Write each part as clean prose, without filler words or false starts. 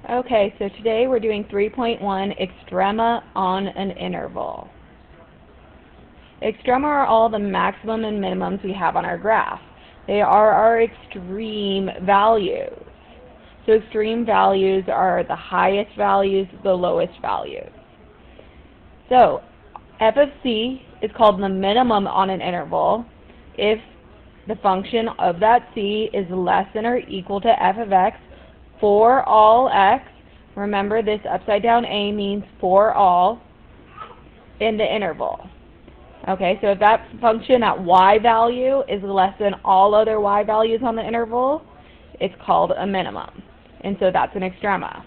Okay, so today we're doing 3.1 Extrema on an interval. Extrema are all the maximum and minimums we have on our graph. They are our extreme values. So extreme values are the highest values, the lowest values. So f of c is called the minimum on an interval if the function of that c is less than or equal to f of x for all x. Remember, this upside down a means for all in the interval. Okay, so if that function at y value is less than all other y values on the interval, it's called a minimum. And so that's an extrema.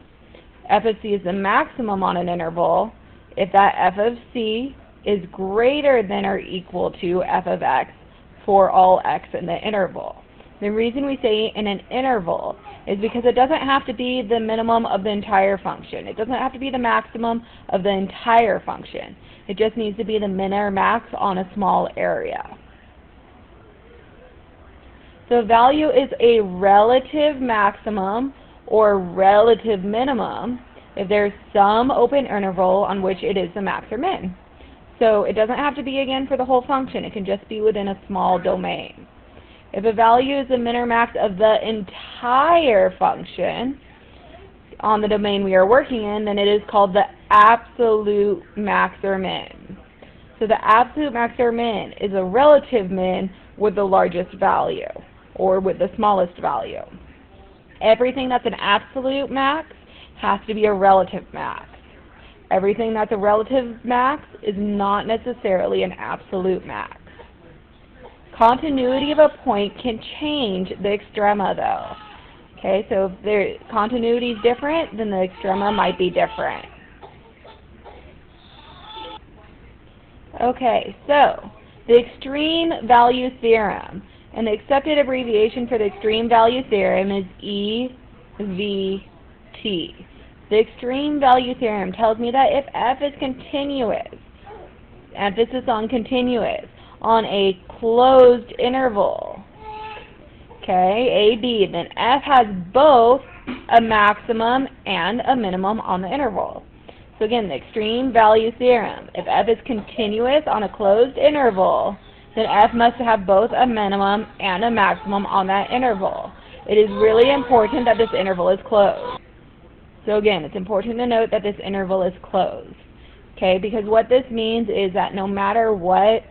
F of c is the maximum on an interval if that f of c is greater than or equal to f of x for all x in the interval. The reason we say in an interval is because it doesn't have to be the minimum of the entire function. It doesn't have to be the maximum of the entire function. It just needs to be the min or max on a small area. So value is a relative maximum or relative minimum if there's some open interval on which it is the max or min. So it doesn't have to be, again, for the whole function. It can just be within a small domain. If a value is the min or max of the entire function on the domain we are working in, then it is called the absolute max or min. So the absolute max or min is a relative min with the largest value, or with the smallest value. Everything that's an absolute max has to be a relative max. Everything that's a relative max is not necessarily an absolute max. Continuity of a point can change the extrema, though. Okay, so if the continuity is different, then the extrema might be different. Okay, so the extreme value theorem, and the accepted abbreviation for the extreme value theorem is EVT. The extreme value theorem tells me that if f is continuous, emphasis on continuous, on a closed interval, okay, AB, then f has both a maximum and a minimum on the interval. So again, the extreme value theorem, if f is continuous on a closed interval, then f must have both a minimum and a maximum on that interval. It is really important that this interval is closed. So again, it's important to note that this interval is closed, okay, because what this means is that no matter what,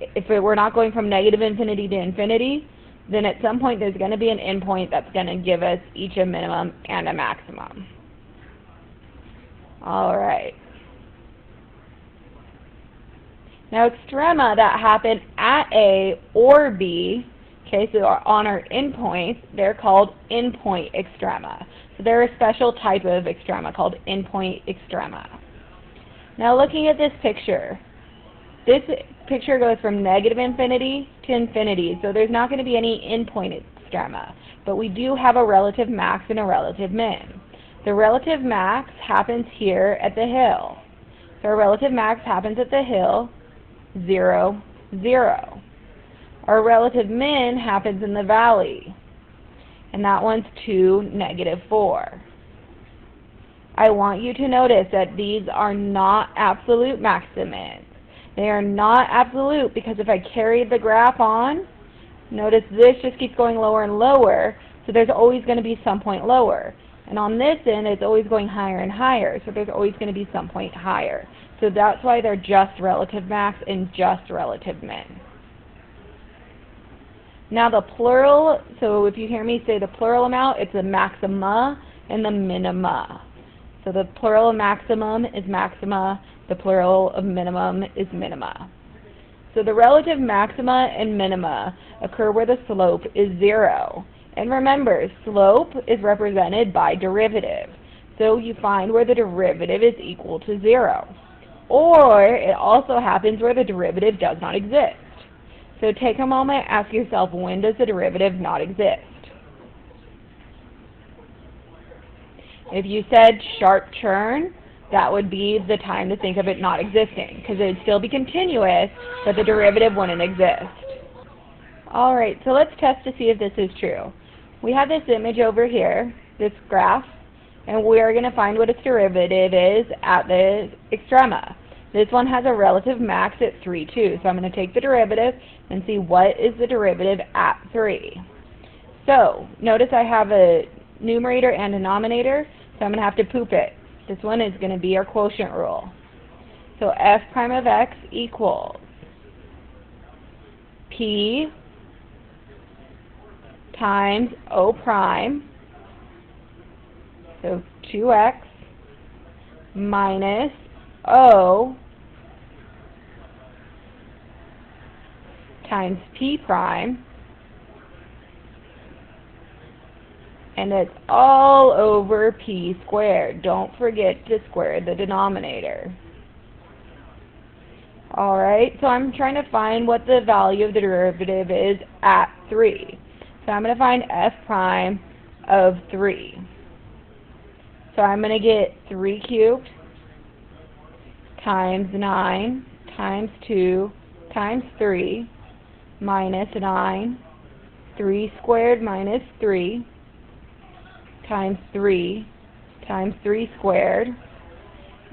if we're not going from negative infinity to infinity, then at some point there's going to be an endpoint that's going to give us each a minimum and a maximum. All right. Now extrema that happen at A or B, okay, so on our endpoints, they're called endpoint extrema. So they're a special type of extrema called endpoint extrema. Now looking at this picture goes from negative infinity to infinity, so there's not going to be any endpoint extrema, but we do have a relative max and a relative min. The relative max happens here at the hill. So our relative max happens at the hill, 0, 0. Our relative min happens in the valley, and that one's 2, negative 4. I want you to notice that these are not absolute maximums. They are not absolute because if I carry the graph on, notice this just keeps going lower and lower, so there's always going to be some point lower. And on this end, it's always going higher and higher, so there's always going to be some point higher. So that's why they're just relative max and just relative min. Now the plural, so if you hear me say the plural amount, it's the maxima and the minima. So the plural of maximum is maxima, the plural of minimum is minima. So the relative maxima and minima occur where the slope is 0. And remember, slope is represented by derivative. So you find where the derivative is equal to 0. Or it also happens where the derivative does not exist. So take a moment, ask yourself, when does the derivative not exist? If you said sharp turn, that would be the time to think of it not existing, because it would still be continuous, but the derivative wouldn't exist. All right, so let's test to see if this is true. We have this image over here, this graph, and we are going to find what its derivative is at the extrema. This one has a relative max at 3, too, so I'm going to take the derivative and see what is the derivative at 3. So, notice I have a numerator and denominator, so I'm going to have to poop it. This one is going to be our quotient rule. So f prime of x equals p times o prime, so 2x minus o times p prime, and it's all over p squared. Don't forget to square the denominator. Alright, so I'm trying to find what the value of the derivative is at 3. So I'm going to find f prime of 3. So I'm going to get 3 cubed times 9 times 2 times 3 minus 9, 3 squared minus 3 times 3 times 3 squared,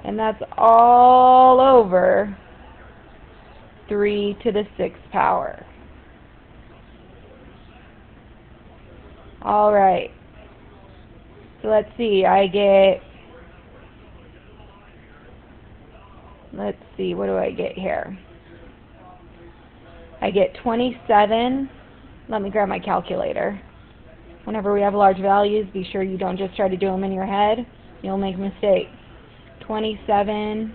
and that's all over 3 to the 6th power. Alright, so let's see, what do I get here? I get 27, let me grab my calculator. Whenever we have large values, be sure you don't just try to do them in your head. You'll make mistakes. 27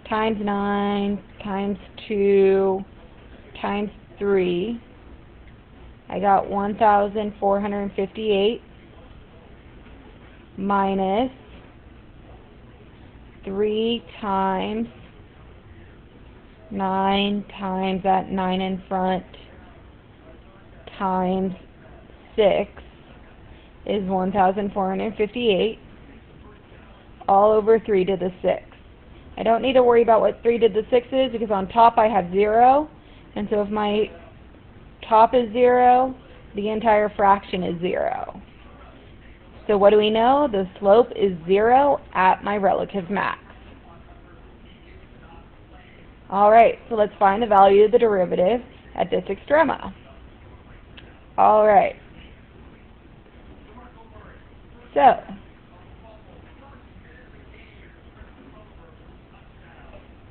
times 9 times 2 times 3. I got 1,458 minus 3 times 9 times that 9 in front times 6 is 1,458 all over 3 to the 6. I don't need to worry about what 3 to the 6 is because on top I have 0, and so if my top is 0, the entire fraction is 0. So what do we know? The slope is 0 at my relative max. Alright, so let's find the value of the derivative at this extrema. Alright. So,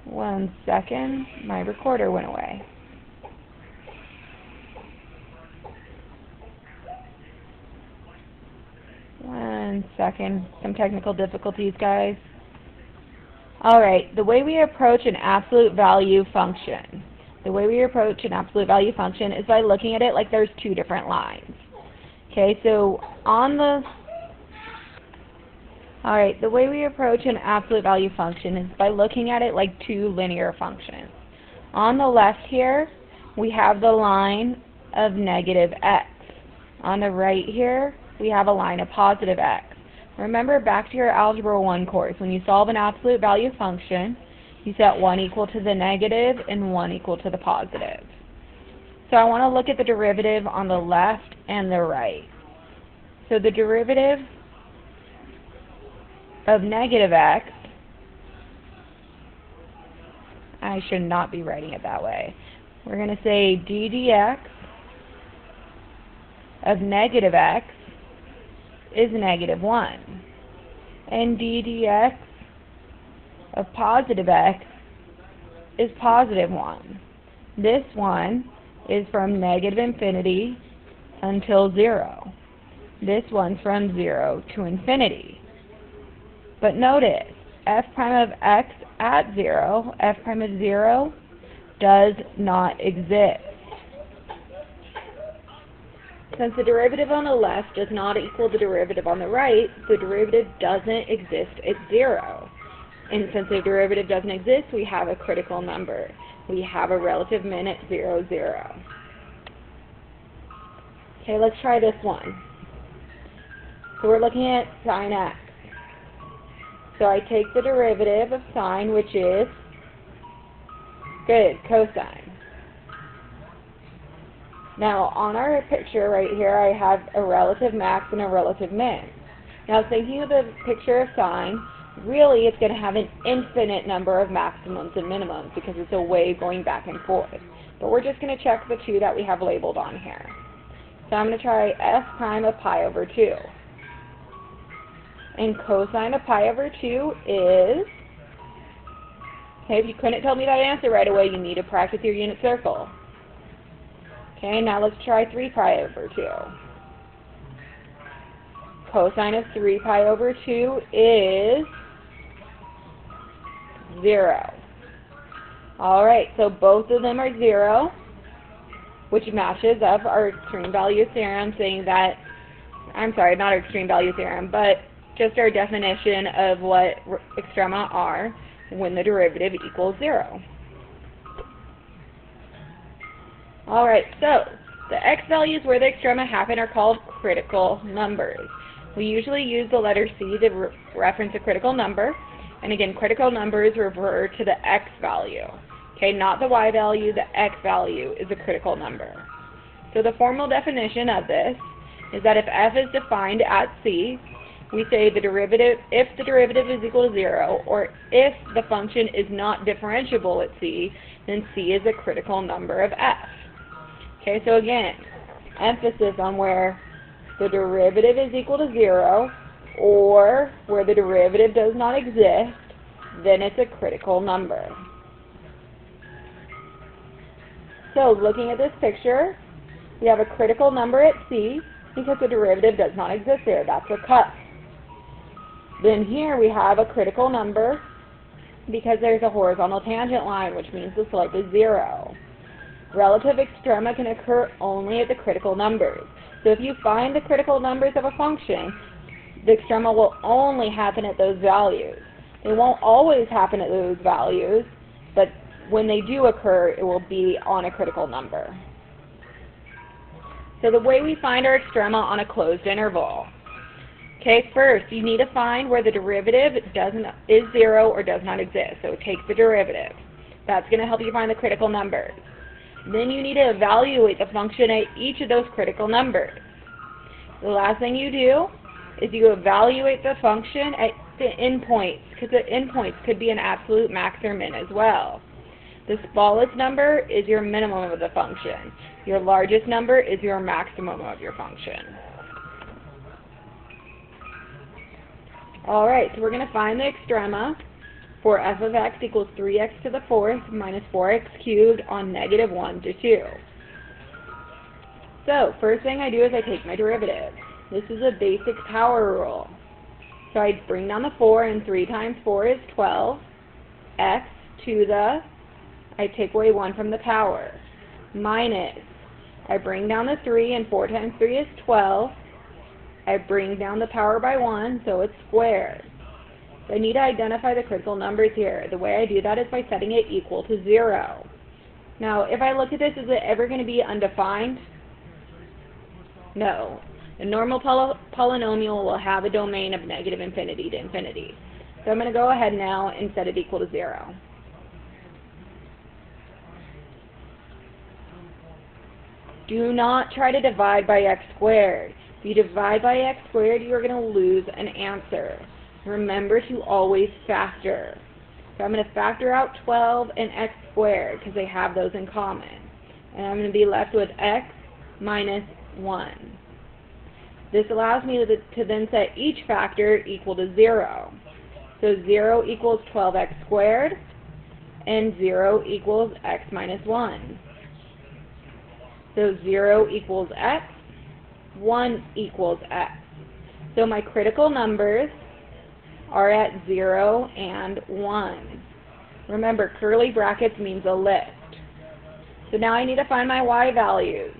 one second, my recorder went away. One second, some technical difficulties, guys. Alright, the way we approach an absolute value function. The way we approach an absolute value function is by looking at it like there's two different lines. Okay, so on the Alright, the way we approach an absolute value function is by looking at it like two linear functions. On the left here, we have the line of negative x. On the right here, we have a line of positive x. Remember back to your Algebra 1 course, when you solve an absolute value function, you set 1 equal to the negative and 1 equal to the positive. So I want to look at the derivative on the left and the right. So the derivative of negative x, I should not be writing it that way. We're going to say d dx of negative x is negative 1. And d dx of positive x is positive 1. This one is from negative infinity until 0. This one's from 0 to infinity. But notice, f prime of x at 0, f prime of 0, does not exist. Since the derivative on the left does not equal the derivative on the right, the derivative doesn't exist at 0. And since the derivative doesn't exist, we have a critical number. We have a relative min at 0, 0. Okay, let's try this one. So we're looking at sine x. So I take the derivative of sine, which is, good, cosine. Now, on our picture right here, I have a relative max and a relative min. Now, thinking of the picture of sine, really it's going to have an infinite number of maximums and minimums because it's a wave going back and forth. But we're just going to check the two that we have labeled on here. So I'm going to try f prime of pi over 2. And cosine of pi over 2 is, okay, if you couldn't tell me that answer right away, you need to practice your unit circle. Okay, now let's try 3 pi over 2. Cosine of 3 pi over 2 is 0. Alright, so both of them are 0, which matches up our extreme value theorem saying that, I'm sorry, not our extreme value theorem, but just our definition of what extrema are when the derivative equals 0. Alright, so the x values where the extrema happen are called critical numbers. We usually use the letter C to reference a critical number, and again, critical numbers refer to the x value. Okay, not the y value, the x value is a critical number. So the formal definition of this is that if f is defined at C, we say the derivative, if the derivative is equal to 0, or if the function is not differentiable at C, then C is a critical number of f. Okay, so again, emphasis on where the derivative is equal to 0, or where the derivative does not exist, then it's a critical number. So looking at this picture, we have a critical number at C because the derivative does not exist there. That's a cusp. Then here we have a critical number because there's a horizontal tangent line, which means the slope is 0. Relative extrema can occur only at the critical numbers. So if you find the critical numbers of a function, the extrema will only happen at those values. They won't always happen at those values, but when they do occur, it will be on a critical number. So the way we find our extrema on a closed interval. Okay, first you need to find where the derivative is 0 or does not exist. So take the derivative. That's going to help you find the critical numbers. Then you need to evaluate the function at each of those critical numbers. The last thing you do is you evaluate the function at the endpoints, because the endpoints could be an absolute max or min as well. The smallest number is your minimum of the function. Your largest number is your maximum of your function. Alright, so we're going to find the extrema for f of x equals 3x to the 4th minus 4x cubed on negative 1 to 2. So, first thing I do is I take my derivative. This is a basic power rule. So I bring down the 4, and 3 times 4 is 12. X to the, I take away 1 from the power, minus, I bring down the 3, and 4 times 3 is 12. I bring down the power by 1, so it's squared. So I need to identify the critical numbers here. The way I do that is by setting it equal to 0. Now, if I look at this, is it ever going to be undefined? No. A normal polynomial will have a domain of negative infinity to infinity. So I'm going to go ahead now and set it equal to 0. Do not try to divide by x squared. If you divide by x squared, you are going to lose an answer. Remember to always factor. So I'm going to factor out 12 and x squared because they have those in common. And I'm going to be left with x minus 1. This allows me to then set each factor equal to 0. So 0 equals 12x squared, and 0 equals x minus 1. So 0 equals x, 1 equals x. So my critical numbers are at 0 and 1. Remember, curly brackets means a list. So now I need to find my y values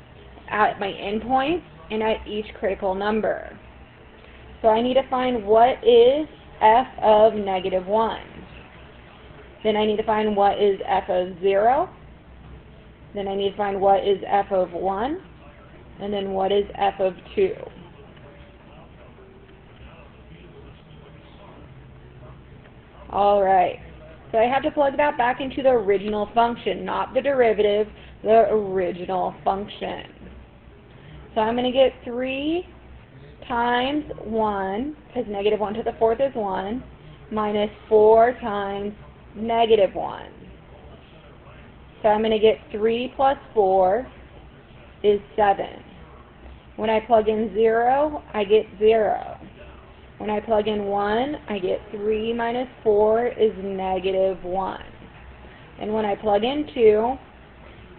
at my endpoints and at each critical number. So I need to find what is f of negative 1. Then I need to find what is f of 0. Then I need to find what is f of 1. And then what is f of 2. Alright, so I have to plug that back into the original function, not the derivative, the original function. So I'm going to get 3 times 1, because negative 1 to the 4th is 1, minus 4 times negative 1. So I'm going to get 3 plus 4 is 7. When I plug in 0, I get 0. When I plug in 1, I get 3 minus 4 is negative 1. And when I plug in 2,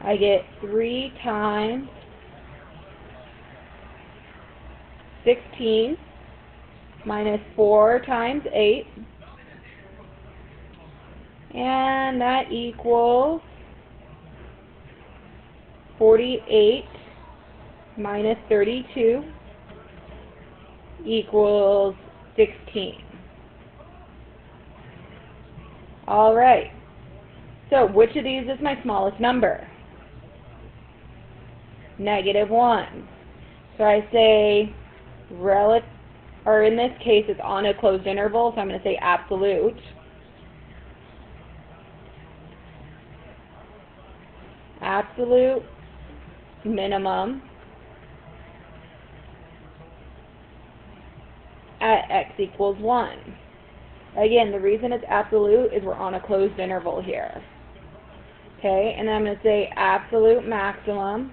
I get 3 times 16 minus 4 times 8. And that equals 48 minus 32 equals 16. All right. So which of these is my smallest number? Negative 1. So I say or in this case it's on a closed interval, so I'm going to say absolute. Absolute minimum at x equals 1. Again, the reason it's absolute is we're on a closed interval here. Okay, and then I'm going to say absolute maximum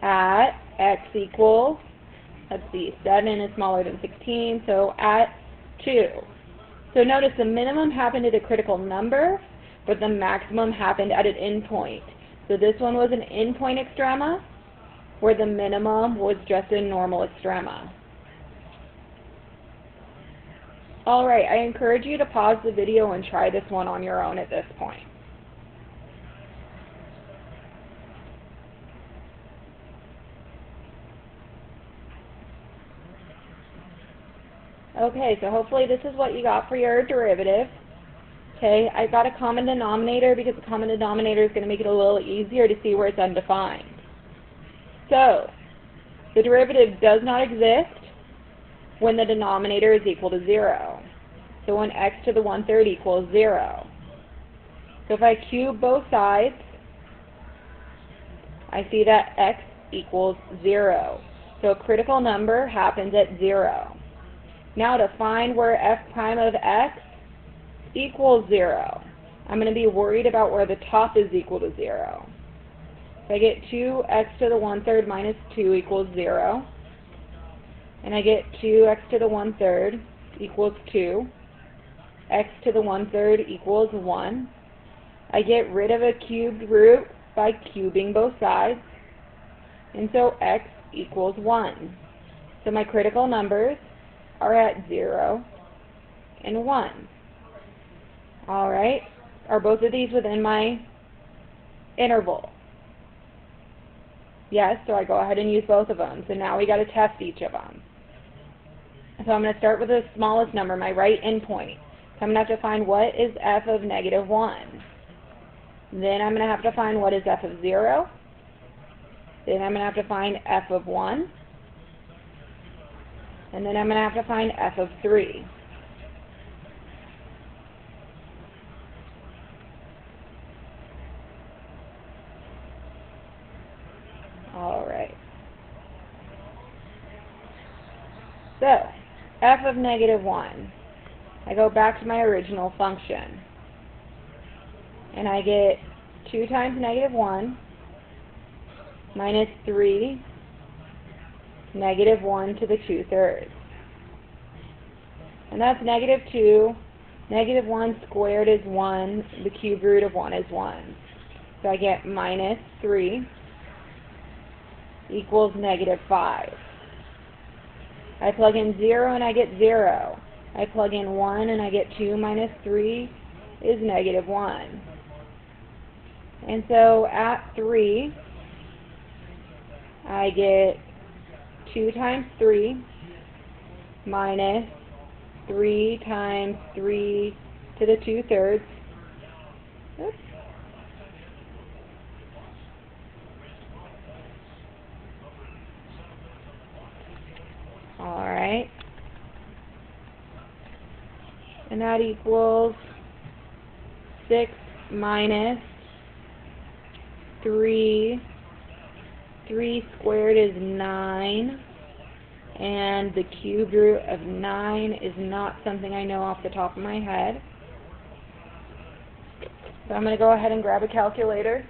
at x equals, let's see, 7 is smaller than 16, so at 2. So notice the minimum happened at a critical number, but the maximum happened at an endpoint. So this one was an endpoint extrema, where the minimum was just a normal extrema. Alright, I encourage you to pause the video and try this one on your own at this point. Okay, so hopefully this is what you got for your derivative. Okay, I got a common denominator because the common denominator is going to make it a little easier to see where it's undefined. So, the derivative does not exist when the denominator is equal to 0. So when x to the 1/3 equals 0. So if I cube both sides, I see that x equals 0. So a critical number happens at 0. Now to find where f prime of x equals 0, I'm going to be worried about where the top is equal to 0. So I get 2x to the 1/3 minus 2 equals 0. And I get 2x to the 1/3 equals 2. X to the 1/3 equals 1. I get rid of a cubed root by cubing both sides. And so x equals 1. So my critical numbers are at 0 and 1. Alright, are both of these within my interval? Yes, so I go ahead and use both of them. So now we got to test each of them. So I'm going to start with the smallest number, my right endpoint. So I'm going to have to find what is f of negative 1. Then I'm going to have to find what is f of 0. Then I'm going to have to find f of 1. And then I'm going to have to find f of 3. Alright. So, f of negative 1. I go back to my original function. And I get 2 times negative 1 minus 3 negative 1 to the 2/3. And that's negative 2. Negative 1 squared is 1. The cube root of 1 is 1. So I get minus 3 equals negative 5. I plug in 0 and I get 0. I plug in 1 and I get 2 minus 3 is negative 1. And so at 3, I get 2 times 3 minus 3 times 3 to the 2/3. Oops. Alright. And that equals 6 minus 3. 3 squared is 9. And the cubed root of 9 is not something I know off the top of my head. So I'm going to go ahead and grab a calculator.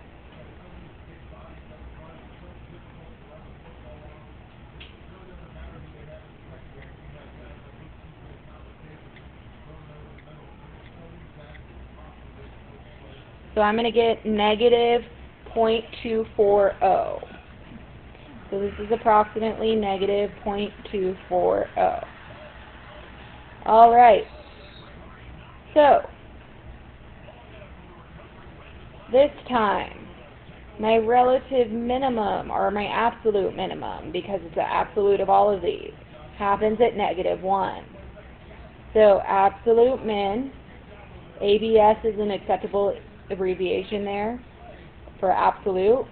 So I'm going to get negative 0.240. So this is approximately negative 0.240. Alright. So, this time, my relative minimum, or my absolute minimum, because it's the absolute of all of these, happens at negative 1. So, absolute min, ABS is an acceptable abbreviation there for absolute,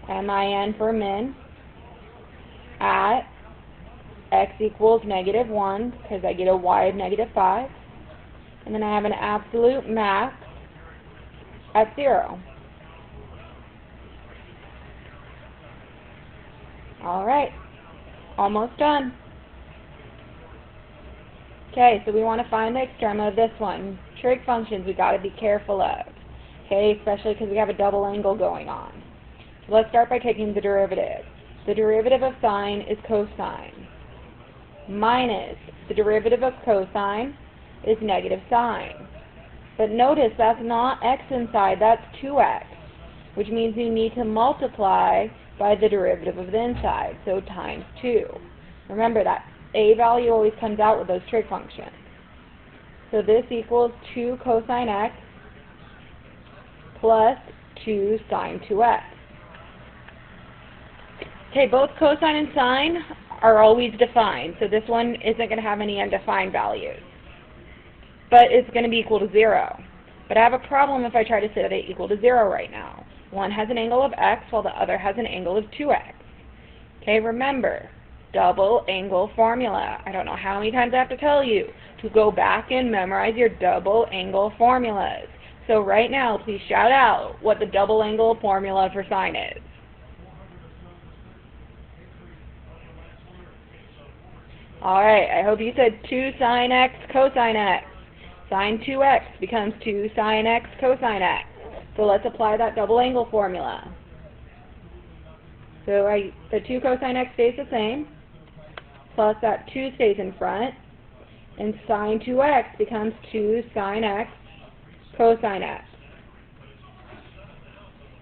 MIN for min, at x equals negative 1, because I get a y of negative 5, and then I have an absolute max at 0. Alright, almost done. Okay, so we want to find the extrema of this one. Trig functions we got to be careful of, okay, especially because we have a double angle going on. So let's start by taking the derivative. The derivative of sine is cosine, minus the derivative of cosine is negative sine. But notice that's not x inside, that's 2x, which means you need to multiply by the derivative of the inside, so times 2. Remember that a value always comes out with those trig functions. So this equals 2 cosine x plus 2 sine 2x. Okay, both cosine and sine are always defined, so this one isn't going to have any undefined values. But it's going to be equal to 0. But I have a problem if I try to set it equal to 0 right now. One has an angle of x while the other has an angle of 2x. Okay, remember, double angle formula. I don't know how many times I have to tell you to go back and memorize your double angle formulas. So right now, please shout out what the double angle formula for sine is. Alright, I hope you said 2 sine x cosine x. Sine 2x becomes 2 sine x cosine x. So let's apply that double angle formula. So the 2 cosine x stays the same, plus that 2 stays in front, and sine 2x becomes 2 sine x cosine x.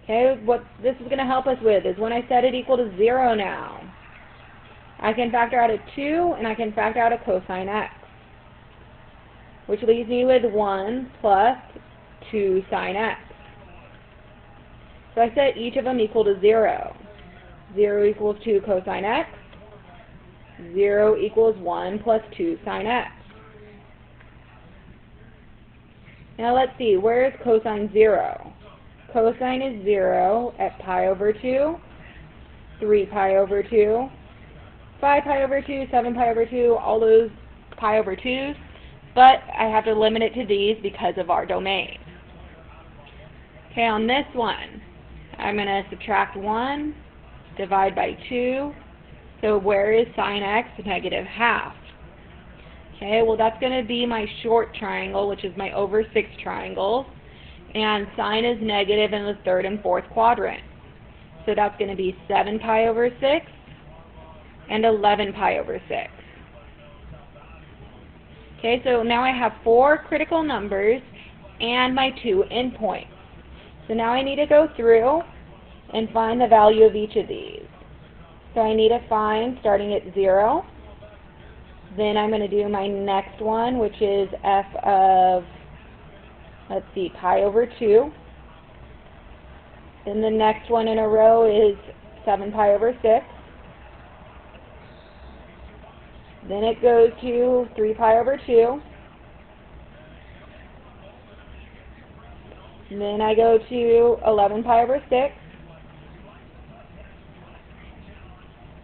Okay, what this is going to help us with is when I set it equal to 0 now, I can factor out a 2 and I can factor out a cosine x, which leaves me with 1 plus 2 sine x. So I set each of them equal to 0. 0 equals 2 cosine x. 0 equals 1 plus 2 sine x. Now let's see, where is cosine 0? Cosine is 0 at pi over 2, 3 pi over 2, 5 pi over 2, 7 pi over 2, all those pi over 2s, but I have to limit it to these because of our domain. Okay, on this one, I'm going to subtract 1, divide by 2, so where is sine x? Negative half. Okay, well that's going to be my short triangle, which is my over 6 triangles, and sine is negative in the third and fourth quadrant. So that's going to be 7 pi over 6 and 11 pi over 6. Okay, so now I have 4 critical numbers and my 2 endpoints. So now I need to go through and find the value of each of these. So I need to find, starting at 0, then I'm going to do my next one, which is f of, let's see, pi over 2. Then the next one in a row is 7 pi over 6. Then it goes to 3 pi over 2. And then I go to 11 pi over 6.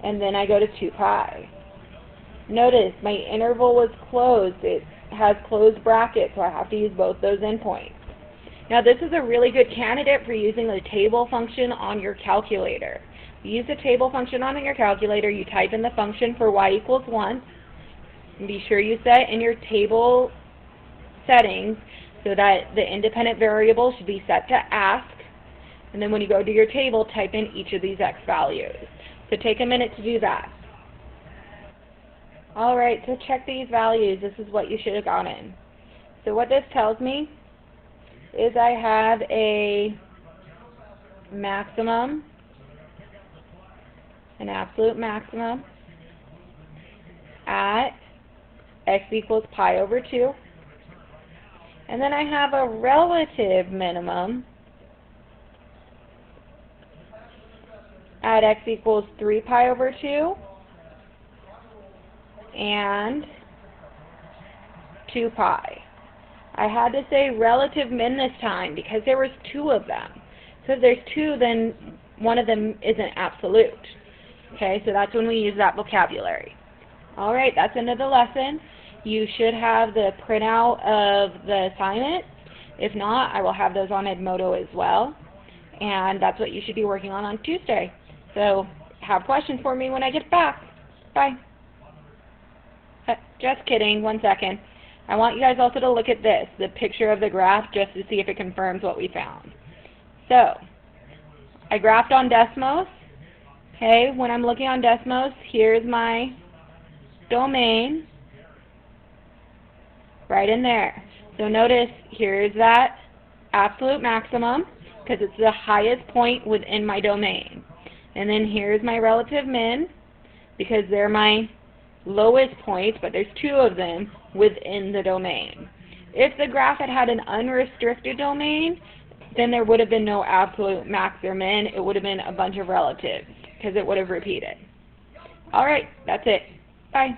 And then I go to 2 pi. Notice my interval was closed. It has closed brackets, so I have to use both those endpoints. Now this is a really good candidate for using the table function on your calculator. You use the table function on your calculator, you type in the function for y equals 1, and be sure you set in your table settings so that the independent variable should be set to ask, and then when you go to your table, type in each of these x values. So take a minute to do that. Alright, so check these values. This is what you should have gotten. So what this tells me is I have a maximum, an absolute maximum at x equals pi over 2. And then I have a relative minimum at x equals 3 pi over 2 and 2 pi. I had to say relative min this time because there was 2 of them. So if there's 2, then one of them isn't absolute. Okay, so that's when we use that vocabulary. Alright, that's the end of the lesson. You should have the printout of the assignment. If not, I will have those on Edmodo as well. And that's what you should be working on Tuesday. So have questions for me when I get back. Bye. Just kidding, 1 second. I want you guys also to look at this, the picture of the graph, just to see if it confirms what we found. So, I graphed on Desmos. Okay, when I'm looking on Desmos, here's my domain right in there. So notice, here's that absolute maximum, because it's the highest point within my domain. And then here's my relative min, because they're my lowest points, but there's 2 of them within the domain. If the graph had had an unrestricted domain, then there would have been no absolute max or min. It would have been a bunch of relatives, because it would have repeated. Alright, that's it. Bye.